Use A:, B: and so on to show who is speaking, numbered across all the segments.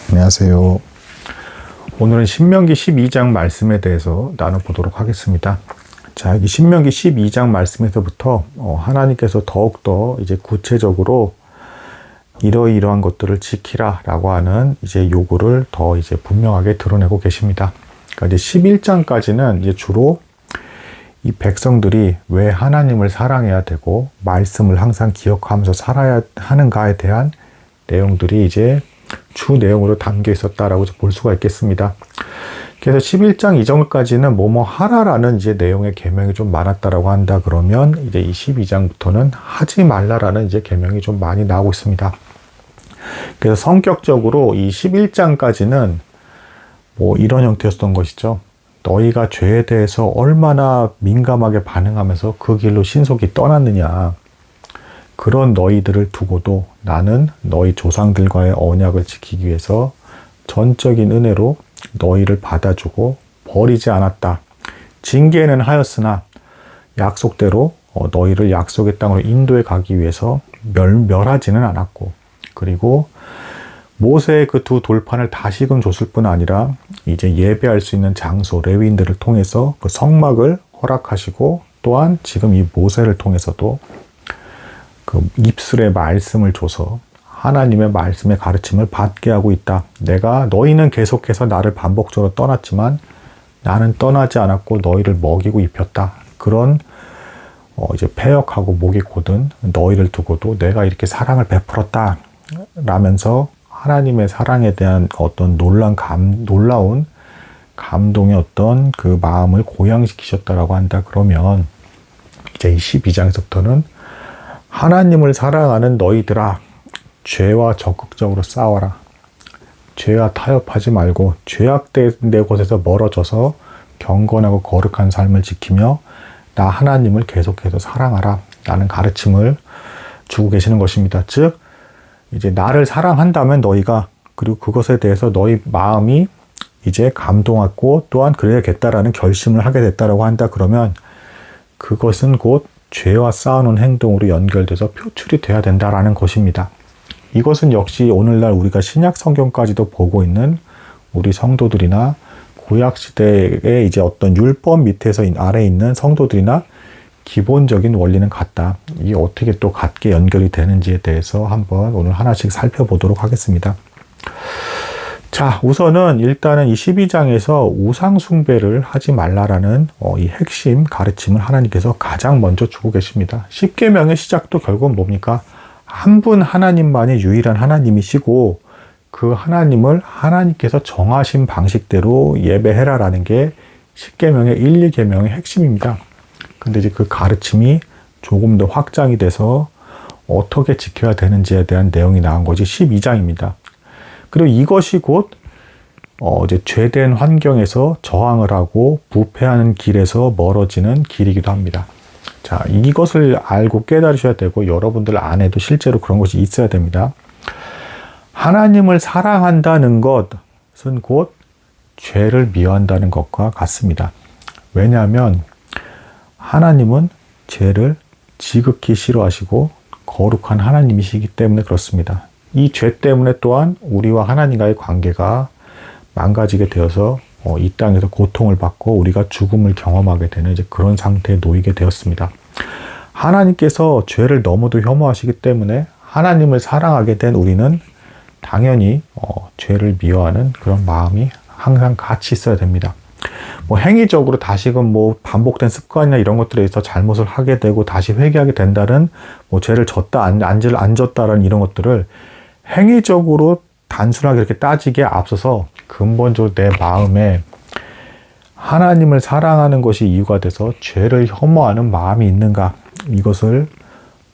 A: 안녕하세요. 오늘은 신명기 12장 말씀에 대해서 나눠보도록 하겠습니다. 자, 이 신명기 12장 말씀에서부터 하나님께서 더욱더 이제 구체적으로 이러이러한 것들을 지키라 라고 하는 이제 요구를 더 이제 분명하게 드러내고 계십니다. 그러니까 이제 11장까지는 이제 주로 이 백성들이 왜 하나님을 사랑해야 되고 말씀을 항상 기억하면서 살아야 하는가에 대한 내용들이 이제 주 내용으로 담겨 있었다라고 볼 수가 있겠습니다. 그래서 11장 이전까지는 뭐뭐 하라라는 이제 내용의 계명이 좀 많았다라고 한다 그러면 이제 이 12장부터는 하지 말라라는 이제 계명이 좀 많이 나오고 있습니다. 그래서 성격적으로 이 11장까지는 뭐 이런 형태였던 것이죠. 너희가 죄에 대해서 얼마나 민감하게 반응하면서 그 길로 신속히 떠났느냐. 그런 너희들을 두고도 나는 너희 조상들과의 언약을 지키기 위해서 전적인 은혜로 너희를 받아주고 버리지 않았다. 징계는 하였으나 약속대로 너희를 약속의 땅으로 인도해 가기 위해서 멸하지는 않았고, 그리고 모세의 그 두 돌판을 다시금 줬을 뿐 아니라 이제 예배할 수 있는 장소 레위인들을 통해서 그 성막을 허락하시고, 또한 지금 이 모세를 통해서도 그 입술의 말씀을 줘서 하나님의 말씀의 가르침을 받게 하고 있다. 너희는 계속해서 나를 반복적으로 떠났지만 나는 떠나지 않았고 너희를 먹이고 입혔다. 그런 이제 패역하고 목이 곧은 너희를 두고도 내가 이렇게 사랑을 베풀었다. 라면서 하나님의 사랑에 대한 어떤 놀라운 감동의 어떤 그 마음을 고양시키셨다라고 한다. 그러면 이제 이 12장에서부터는 하나님을 사랑하는 너희들아, 죄와 적극적으로 싸워라. 죄와 타협하지 말고 죄악된 곳에서 멀어져서 경건하고 거룩한 삶을 지키며 나 하나님을 계속해서 사랑하라 라는 가르침을 주고 계시는 것입니다. 즉 이제 나를 사랑한다면 너희가, 그리고 그것에 대해서 너희 마음이 이제 감동하고 또한 그래야겠다라는 결심을 하게 됐다라고 한다 그러면 그것은 곧 죄와 싸우는 행동으로 연결돼서 표출이 돼야 된다라는 것입니다. 이것은 역시 오늘날 우리가 신약 성경까지도 보고 있는 우리 성도들이나 구약 시대의 이제 어떤 율법 밑에서 아래에 있는 성도들이나 기본적인 원리는 같다. 이게 어떻게 또 같게 연결이 되는지에 대해서 한번 오늘 하나씩 살펴보도록 하겠습니다. 자, 우선은 일단은 이 12장에서 우상 숭배를 하지 말라라는 이 핵심 가르침을 하나님께서 가장 먼저 주고 계십니다. 10계명의 시작도 결국은 뭡니까? 한 분 하나님만이 유일한 하나님이시고 그 하나님을 하나님께서 정하신 방식대로 예배해라라는 게 10계명의 1, 2계명의 핵심입니다. 근데 이제 그 가르침이 조금 더 확장이 돼서 어떻게 지켜야 되는지에 대한 내용이 나온 것이 12장입니다. 그리고 이것이 곧 이제 죄된 환경에서 저항을 하고 부패하는 길에서 멀어지는 길이기도 합니다. 자, 이것을 알고 깨달으셔야 되고 여러분들 안에도 실제로 그런 것이 있어야 됩니다. 하나님을 사랑한다는 것은 곧 죄를 미워한다는 것과 같습니다. 왜냐하면 하나님은 죄를 지극히 싫어하시고 거룩한 하나님이시기 때문에 그렇습니다. 이 죄 때문에 또한 우리와 하나님과의 관계가 망가지게 되어서 이 땅에서 고통을 받고 우리가 죽음을 경험하게 되는 이제 그런 상태에 놓이게 되었습니다. 하나님께서 죄를 너무도 혐오하시기 때문에 하나님을 사랑하게 된 우리는 당연히 죄를 미워하는 그런 마음이 항상 같이 있어야 됩니다. 뭐 행위적으로 다시금 뭐 반복된 습관이나 이런 것들에 있어서 잘못을 하게 되고 다시 회개하게 된다는 뭐 죄를 졌다 안 졌다라는 이런 것들을 행위적으로 단순하게 이렇게 따지기에 앞서서 근본적으로 내 마음에 하나님을 사랑하는 것이 이유가 돼서 죄를 혐오하는 마음이 있는가, 이것을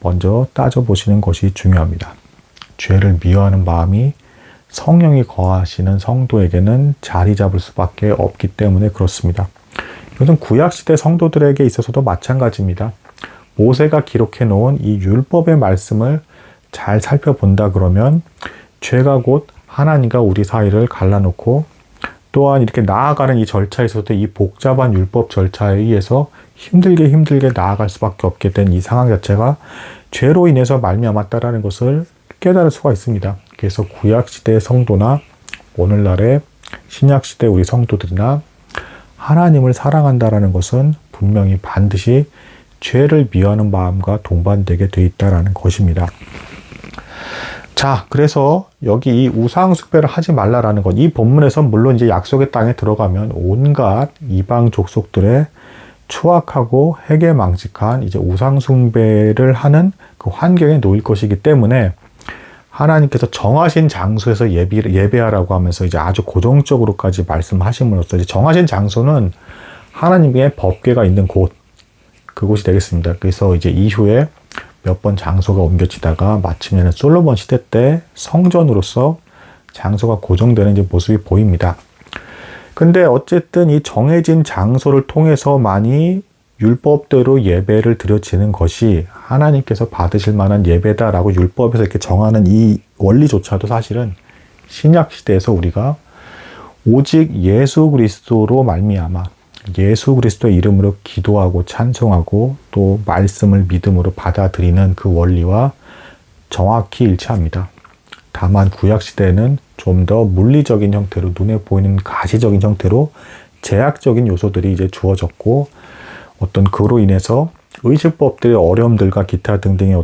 A: 먼저 따져보시는 것이 중요합니다. 죄를 미워하는 마음이 성령이 거하시는 성도에게는 자리 잡을 수밖에 없기 때문에 그렇습니다. 이것은 구약시대 성도들에게 있어서도 마찬가지입니다. 모세가 기록해 놓은 이 율법의 말씀을 잘 살펴본다 그러면 죄가 곧 하나님과 우리 사이를 갈라놓고 또한 이렇게 나아가는 이 절차에서도 이 복잡한 율법 절차에 의해서 힘들게 나아갈 수밖에 없게 된 이 상황 자체가 죄로 인해서 말미암았다라는 것을 깨달을 수가 있습니다. 그래서 구약시대의 성도나 오늘날의 신약시대 우리 성도들이나 하나님을 사랑한다라는 것은 분명히 반드시 죄를 미워하는 마음과 동반되게 돼 있다라는 것입니다. 자, 그래서 여기 이 우상숭배를 하지 말라라는 것, 이 본문에서 물론 이제 약속의 땅에 들어가면 온갖 이방 족속들의 추악하고 해괴망측한 이제 우상숭배를 하는 그 환경에 놓일 것이기 때문에 하나님께서 정하신 장소에서 예배하라고 하면서 이제 아주 고정적으로까지 말씀하심으로써 이제 정하신 장소는 하나님의 법궤가 있는 곳, 그곳이 되겠습니다. 그래서 이제 이후에 몇 번 장소가 옮겨지다가 마침내는 솔로몬 시대 때 성전으로서 장소가 고정되는 이제 모습이 보입니다. 근데 어쨌든 이 정해진 장소를 통해서만이 율법대로 예배를 드려지는 것이 하나님께서 받으실 만한 예배다라고 율법에서 이렇게 정하는 이 원리조차도 사실은 신약 시대에서 우리가 오직 예수 그리스도로 말미암아 예수 그리스도의 이름으로 기도하고 찬송하고 또 말씀을 믿음으로 받아들이는 그 원리와 정확히 일치합니다. 다만 구약 시대에는 좀 더 물리적인 형태로 눈에 보이는 가시적인 형태로 제약적인 요소들이 이제 주어졌고 어떤 그로 인해서 의식법들의 어려움들과 기타 등등의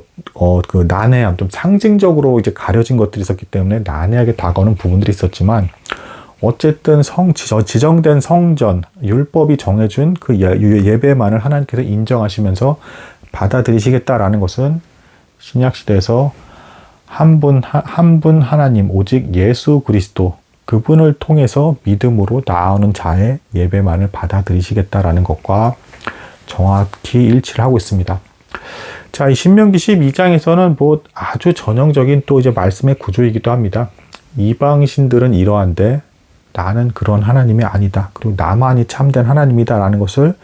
A: 그 난해함, 좀 상징적으로 이제 가려진 것들이 있었기 때문에 난해하게 다가오는 부분들이 있었지만 어쨌든 지정된 성전, 율법이 정해준 그 예배만을 하나님께서 인정하시면서 받아들이시겠다라는 것은 신약시대에서 한 분 하나님, 오직 예수 그리스도, 그분을 통해서 믿음으로 나아오는 자의 예배만을 받아들이시겠다라는 것과 정확히 일치를 하고 있습니다. 자, 이 신명기 12장에서는 뭐 아주 전형적인 또 이제 말씀의 구조이기도 합니다. 이방신들은 이러한데 나는 그런 하나님이 아니다. 그리고 나만이 참된 하나님이다라는 것을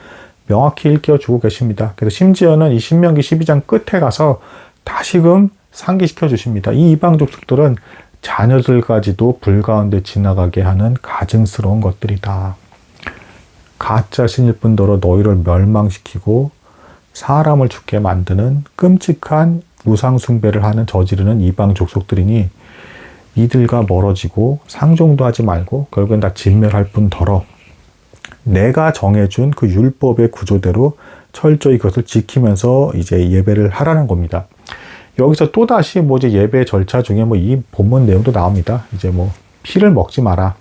A: 명확히 일깨워주고 계십니다. 그래서 심지어는 이 신명기 12장 끝에 가서 다시금 상기시켜 주십니다. 이 이방 족속들은 자녀들까지도 불 가운데 지나가게 하는 가증스러운 것들이다. 가짜 신일 뿐더러 너희를 멸망시키고 사람을 죽게 만드는 끔찍한 우상 숭배를 하는 저지르는 이방 족속들이니 이들과 멀어지고 상종도 하지 말고 결국엔 다 진멸할 뿐더러 내가 정해준 그 율법의 구조대로 철저히 그것을 지키면서 이제 예배를 하라는 겁니다. 여기서 또다시 뭐 이제 예배 절차 중에 뭐 이 본문 내용도 나옵니다. 이제 뭐 피를 먹지 마라.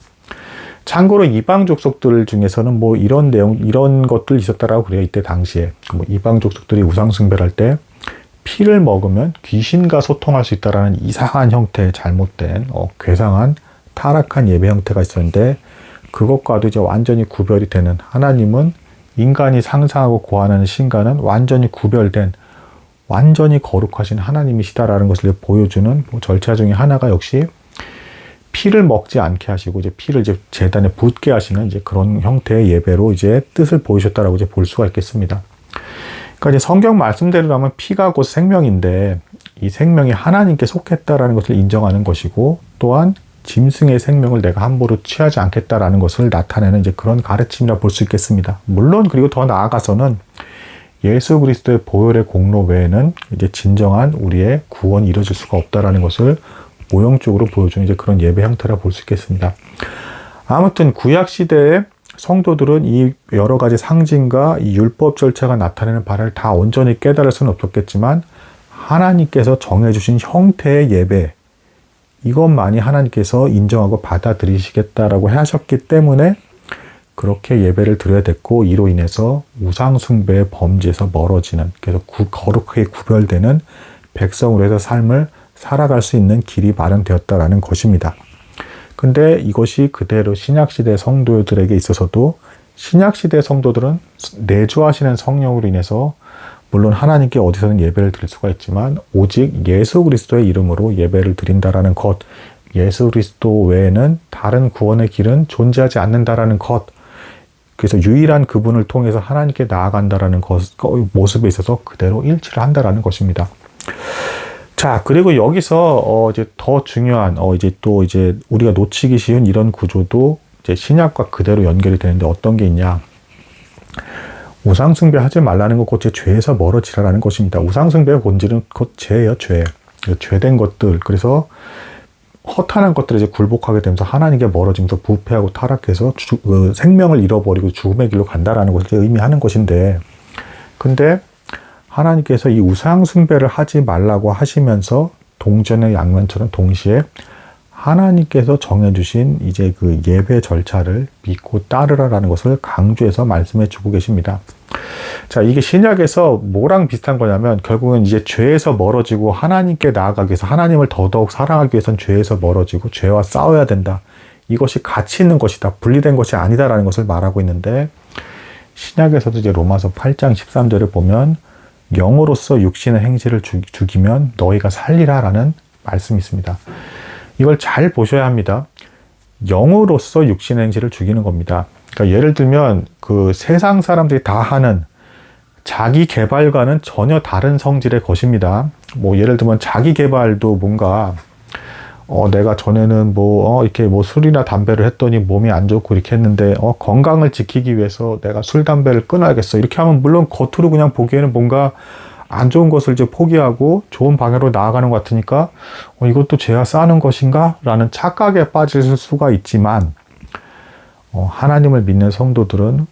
A: 참고로 이방 족속들 중에서는 뭐 이런 내용, 이런 것들 있었다라고 그래요. 이때 당시에. 뭐 이방 족속들이 우상숭배를 할 때 피를 먹으면 귀신과 소통할 수 있다라는 이상한 형태의 잘못된, 괴상한, 타락한 예배 형태가 있었는데 그것과도 이제 완전히 구별이 되는, 하나님은 인간이 상상하고 고안하는 신과는 완전히 구별된 완전히 거룩하신 하나님이시다라는 것을 보여주는 뭐 절차 중에 하나가 역시 피를 먹지 않게 하시고 이제 피를 이제 제단에 붓게 하시는 이제 그런 형태의 예배로 이제 뜻을 보이셨다라고 이제 볼 수가 있겠습니다. 그러니까 이제 성경 말씀대로라면 피가 곧 생명인데 이 생명이 하나님께 속했다라는 것을 인정하는 것이고 또한 짐승의 생명을 내가 함부로 취하지 않겠다라는 것을 나타내는 이제 그런 가르침이라 볼 수 있겠습니다. 물론 그리고 더 나아가서는 예수 그리스도의 보혈의 공로 외에는 이제 진정한 우리의 구원이 이루어질 수가 없다라는 것을 모형적으로 보여주는 이제 그런 예배 형태라 볼 수 있겠습니다. 아무튼 구약 시대의 성도들은 이 여러 가지 상징과 이 율법 절차가 나타내는 바를 다 온전히 깨달을 수는 없었겠지만 하나님께서 정해주신 형태의 예배, 이것만이 하나님께서 인정하고 받아들이시겠다라고 하셨기 때문에 그렇게 예배를 드려야 됐고 이로 인해서 우상숭배의 범죄에서 멀어지는, 그래서 거룩하게 구별되는 백성으로 해서 삶을 살아갈 수 있는 길이 마련되었다라는 것입니다. 근데 이것이 그대로 신약시대 성도들에게 있어서도 신약시대 성도들은 내주하시는 성령으로 인해서 물론 하나님께 어디서든 예배를 드릴 수가 있지만 오직 예수 그리스도의 이름으로 예배를 드린다라는 것, 예수 그리스도 외에는 다른 구원의 길은 존재하지 않는다라는 것, 그래서 유일한 그분을 통해서 하나님께 나아간다라는 모습에 있어서 그대로 일치를 한다라는 것입니다. 자, 그리고 여기서 이제 더 중요한 이제 또 이제 우리가 놓치기 쉬운 이런 구조도 이제 신약과 그대로 연결이 되는데 어떤 게 있냐? 우상숭배 하지 말라는 것 곧 제 죄에서 멀어지라라는 것입니다. 우상숭배의 본질은 곧 죄예요, 죄. 죄된 것들. 그래서 허탄한 것들을 이제 굴복하게 되면서 하나님께 멀어지면서 부패하고 타락해서 생명을 잃어버리고 죽음의 길로 간다라는 것을 의미하는 것인데, 근데 하나님께서 이 우상 숭배를 하지 말라고 하시면서 동전의 양면처럼 동시에 하나님께서 정해주신 이제 그 예배 절차를 믿고 따르라라는 것을 강조해서 말씀해 주고 계십니다. 자, 이게 신약에서 뭐랑 비슷한 거냐면 결국은 이제 죄에서 멀어지고 하나님께 나아가기 위해서, 하나님을 더더욱 사랑하기 위해서는 죄에서 멀어지고 죄와 싸워야 된다. 이것이 가치 있는 것이다. 분리된 것이 아니다라는 것을 말하고 있는데, 신약에서도 이제 로마서 8장 13절을 보면 영으로서 육신의 행실을 죽이면 너희가 살리라라는 말씀이 있습니다. 이걸 잘 보셔야 합니다. 영으로서 육신의 행실을 죽이는 겁니다. 그러니까 예를 들면 그 세상 사람들이 다 하는 자기 개발과는 전혀 다른 성질의 것입니다. 뭐 예를 들면 자기 개발도 뭔가 내가 전에는 이렇게 술이나 담배를 했더니 몸이 안 좋고 이렇게 했는데 건강을 지키기 위해서 내가 술 담배를 끊어야겠어. 이렇게 하면 물론 겉으로 그냥 보기에는 뭔가 안 좋은 것을 이제 포기하고 좋은 방향으로 나아가는 것 같으니까 이것도 죄와 싸우는 것인가? 라는 착각에 빠질 수가 있지만 하나님을 믿는 성도들은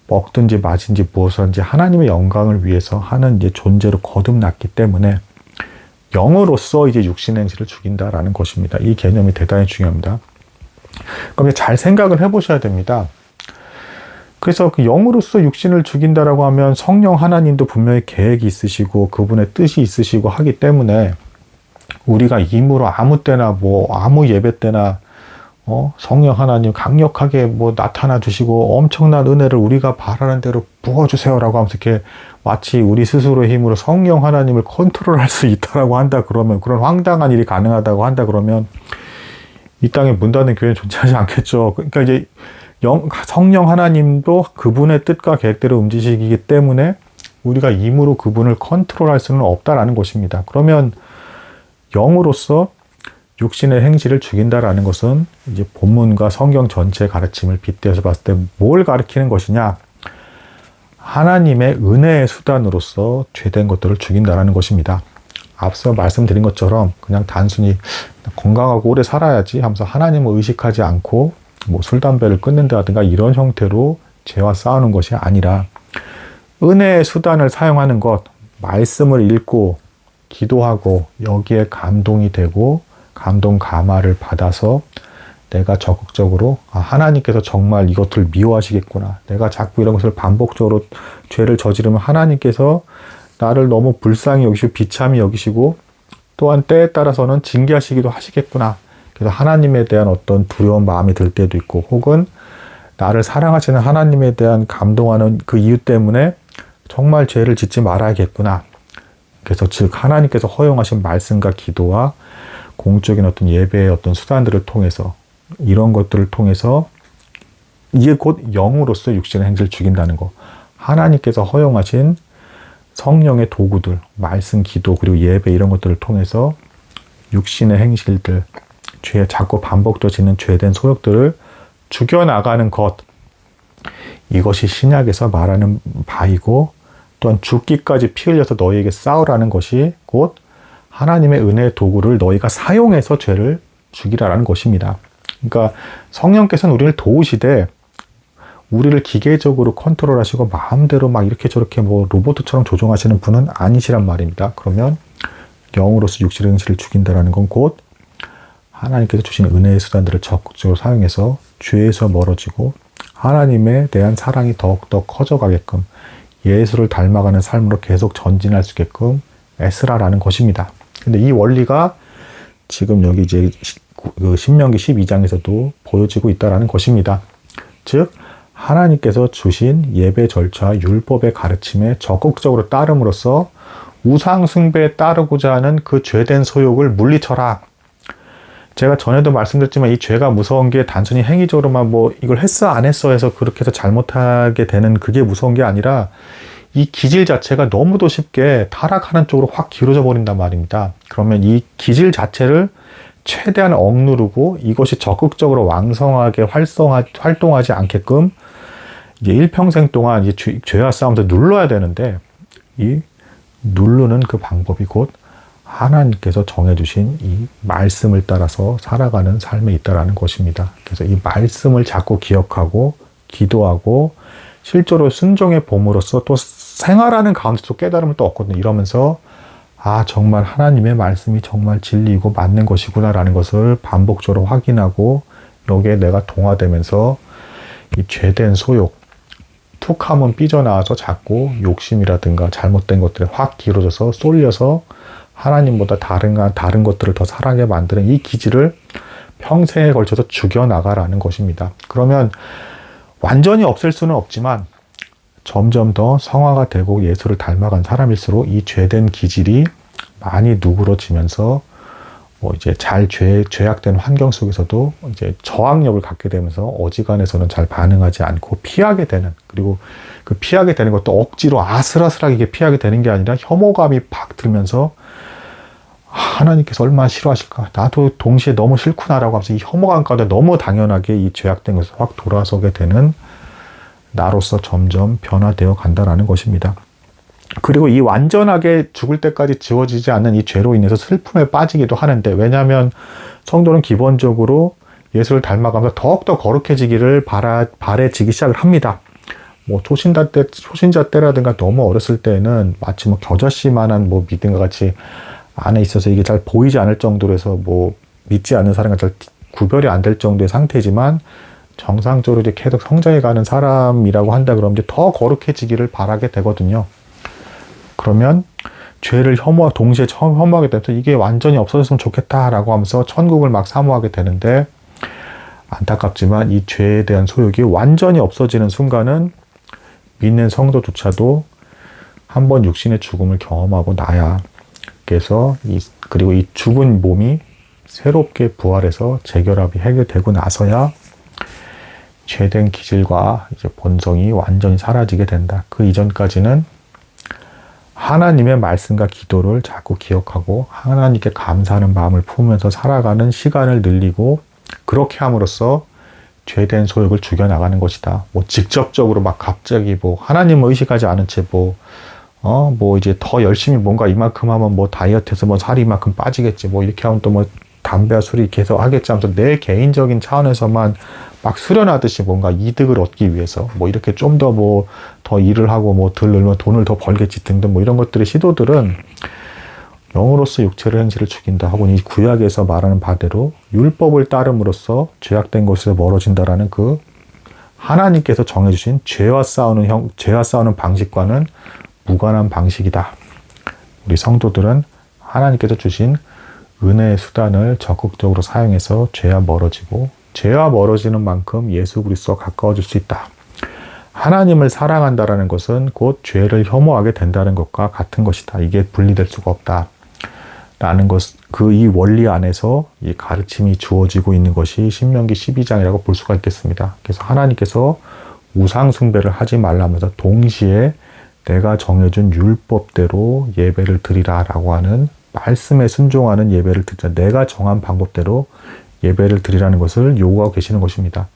A: 먹든지 마신지 무엇을 하나님의 영광을 위해서 하는 이제 존재로 거듭났기 때문에 영으로서 이제 육신의 행실을 죽인다라는 것입니다. 이 개념이 대단히 중요합니다. 그럼 잘 생각을 해보셔야 됩니다. 그래서 그 영으로서 육신을 죽인다라고 하면 성령 하나님도 분명히 계획이 있으시고 그분의 뜻이 있으시고 하기 때문에 우리가 임으로 아무 때나 아무 예배 때나 성령 하나님 강력하게 나타나 주시고 엄청난 은혜를 우리가 바라는 대로 부어주세요라고 하면서 이렇게 마치 우리 스스로의 힘으로 성령 하나님을 컨트롤할 수 있다라고 한다 그러면, 그런 황당한 일이 가능하다고 한다 그러면 이 땅에 문 닫는 교회는 존재하지 않겠죠. 그러니까 이제 성령 하나님도 그분의 뜻과 계획대로 움직이기 때문에 우리가 임으로 그분을 컨트롤할 수는 없다라는 것입니다. 그러면 영으로서 육신의 행실을 죽인다라는 것은 이제 본문과 성경 전체의 가르침을 빗대어서 봤을 때 뭘 가리키는 것이냐? 하나님의 은혜의 수단으로서 죄된 것들을 죽인다라는 것입니다. 앞서 말씀드린 것처럼 그냥 단순히 건강하고 오래 살아야지 하면서 하나님을 의식하지 않고 술, 담배를 끊는다든가 이런 형태로 죄와 싸우는 것이 아니라 은혜의 수단을 사용하는 것, 말씀을 읽고 기도하고 여기에 감동이 되고 감동 감화를 받아서 내가 적극적으로 하나님께서 정말 이것을 미워하시겠구나. 내가 자꾸 이런 것을 반복적으로 죄를 저지르면 하나님께서 나를 너무 불쌍히 여기시고 비참히 여기시고 또한 때에 따라서는 징계하시기도 하시겠구나. 그래서 하나님에 대한 어떤 두려운 마음이 들 때도 있고 혹은 나를 사랑하시는 하나님에 대한 감동하는 그 이유 때문에 정말 죄를 짓지 말아야겠구나. 그래서 즉 하나님께서 허용하신 말씀과 기도와 공적인 어떤 예배의 어떤 수단들을 통해서 이런 것들을 통해서 이게 곧 영으로서 육신의 행실을 죽인다는 거. 하나님께서 허용하신 성령의 도구들, 말씀, 기도, 그리고 예배 이런 것들을 통해서 육신의 행실들, 죄에 자꾸 반복되어지는 죄된 소욕들을 죽여나가는 것. 이것이 신약에서 말하는 바이고 또한 죽기까지 피 흘려서 너희에게 싸우라는 것이 곧 하나님의 은혜의 도구를 너희가 사용해서 죄를 죽이라는 것입니다. 그러니까 성령께서는 우리를 도우시되 우리를 기계적으로 컨트롤하시고 마음대로 막 이렇게 저렇게 로봇처럼 조종하시는 분은 아니시란 말입니다. 그러면 영으로서 육신의 행실을 죽인다라는 건 곧 하나님께서 주신 은혜의 수단들을 적극적으로 사용해서 죄에서 멀어지고 하나님에 대한 사랑이 더욱더 커져가게끔 예수를 닮아가는 삶으로 계속 전진할 수 있게끔 애쓰라라는 것입니다. 근데 이 원리가 지금 여기 이제 신명기 12장에서도 보여지고 있다라는 것입니다. 즉 하나님께서 주신 예배 절차 율법의 가르침에 적극적으로 따름으로써 우상 숭배에 따르고자 하는 그 죄된 소욕을 물리쳐라. 제가 전에도 말씀드렸지만 이 죄가 무서운 게 단순히 행위적으로만 이걸 했어 안 했어 해서 그렇게 해서 잘못하게 되는 그게 무서운 게 아니라 이 기질 자체가 너무도 쉽게 타락하는 쪽으로 확 기울어져 버린단 말입니다. 그러면 이 기질 자체를 최대한 억누르고 이것이 적극적으로 왕성하게 활동하지 않게끔 이제 일평생 동안 죄와 싸우면서 눌러야 되는데 이 누르는 그 방법이 곧 하나님께서 정해주신 이 말씀을 따라서 살아가는 삶에 있다라는 것입니다. 그래서 이 말씀을 자꾸 기억하고 기도하고 실제로 순종의 봄으로써 또 생활하는 가운데서 깨달음을 또 얻거든요. 이러면서 정말 하나님의 말씀이 정말 진리이고 맞는 것이구나라는 것을 반복적으로 확인하고 여기에 내가 동화되면서 이 죄된 소욕, 툭 하면 삐져나와서 자꾸 욕심이라든가 잘못된 것들에 확 길어져서 쏠려서 하나님보다 다른 것들을 더 사랑하게 만드는 이 기질을 평생에 걸쳐서 죽여나가라는 것입니다. 그러면 완전히 없앨 수는 없지만 점점 더 성화가 되고 예수를 닮아간 사람일수록 이 죄된 기질이 많이 누그러지면서 이제 죄악된 환경 속에서도 이제 저항력을 갖게 되면서 어지간해서는 잘 반응하지 않고 피하게 되는, 그리고 그 피하게 되는 것도 억지로 아슬아슬하게 피하게 되는 게 아니라 혐오감이 팍 들면서 하나님께서 얼마나 싫어하실까? 나도 동시에 너무 싫구나라고 하면서 이 혐오감 가운데 너무 당연하게 이 죄악된 것을 확 돌아서게 되는 나로서 점점 변화되어 간다라는 것입니다. 그리고 이 완전하게 죽을 때까지 지워지지 않는 이 죄로 인해서 슬픔에 빠지기도 하는데, 왜냐하면 성도는 기본적으로 예수를 닮아가면서 더욱더 거룩해지기를 바래지기 시작을 합니다. 초신자 때라든가 너무 어렸을 때는 마치 겨자씨만한 믿음과 같이 안에 있어서 이게 잘 보이지 않을 정도로 해서 믿지 않는 사람과 잘 구별이 안 될 정도의 상태지만, 정상적으로 이제 계속 성장해가는 사람이라고 한다 그러면 이제 더 거룩해지기를 바라게 되거든요. 그러면 죄를 동시에 혐오하게 되면서 이게 완전히 없어졌으면 좋겠다라고 하면서 천국을 막 사모하게 되는데, 안타깝지만 이 죄에 대한 소욕이 완전히 없어지는 순간은 믿는 성도조차도 한번 육신의 죽음을 경험하고 나야, 그래서 그리고 이 죽은 몸이 새롭게 부활해서 재결합이 해결되고 나서야 죄된 기질과 이제 본성이 완전히 사라지게 된다. 그 이전까지는 하나님의 말씀과 기도를 자꾸 기억하고 하나님께 감사하는 마음을 품으면서 살아가는 시간을 늘리고, 그렇게 함으로써 죄된 소욕을 죽여나가는 것이다. 직접적으로 갑자기 하나님을 의식하지 않은 채 이제 더 열심히 뭔가 이만큼 하면 다이어트해서 살이 이만큼 빠지겠지. 이렇게 하면 또 담배와 술이 계속 하겠지 하면서 내 개인적인 차원에서만 막 수련하듯이 뭔가 이득을 얻기 위해서 이렇게 좀 더 일을 하고 덜 늘면 돈을 더 벌겠지 등등 이런 것들의 시도들은 영으로서 육체를 행실을 죽인다 하고, 이 구약에서 말하는 바대로 율법을 따름으로써 죄악된 것에서 멀어진다라는 그 하나님께서 정해주신 죄와 싸우는 방식과는 무관한 방식이다. 우리 성도들은 하나님께서 주신 은혜의 수단을 적극적으로 사용해서 죄와 멀어지고, 죄와 멀어지는 만큼 예수 그리스도와 가까워질 수 있다. 하나님을 사랑한다라는 것은 곧 죄를 혐오하게 된다는 것과 같은 것이다. 이게 분리될 수가 없다. 라는 것, 이 원리 안에서 이 가르침이 주어지고 있는 것이 신명기 12장이라고 볼 수가 있겠습니다. 그래서 하나님께서 우상 숭배를 하지 말라면서 동시에 내가 정해준 율법대로 예배를 드리라라고 하는, 말씀에 순종하는 예배를 드리자, 내가 정한 방법대로 예배를 드리라는 것을 요구하고 계시는 것입니다.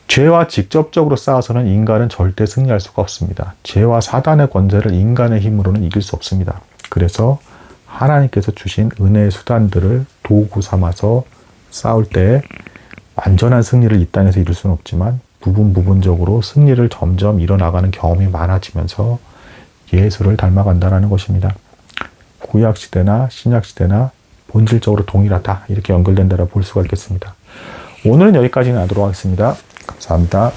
A: 죄와 직접적으로 싸워서는 인간은 절대 승리할 수가 없습니다. 죄와 사단의 권세를 인간의 힘으로는 이길 수 없습니다. 그래서 하나님께서 주신 은혜의 수단들을 도구 삼아서 싸울 때 완전한 승리를 이 땅에서 이룰 수는 없지만 부분적으로 승리를 점점 이뤄나가는 경험이 많아지면서 예수를 닮아간다는 것입니다. 구약시대나 신약시대나 본질적으로 동일하다, 이렇게 연결된다고 볼 수가 있겠습니다. 오늘은 여기까지 하도록 하겠습니다. 감사합니다.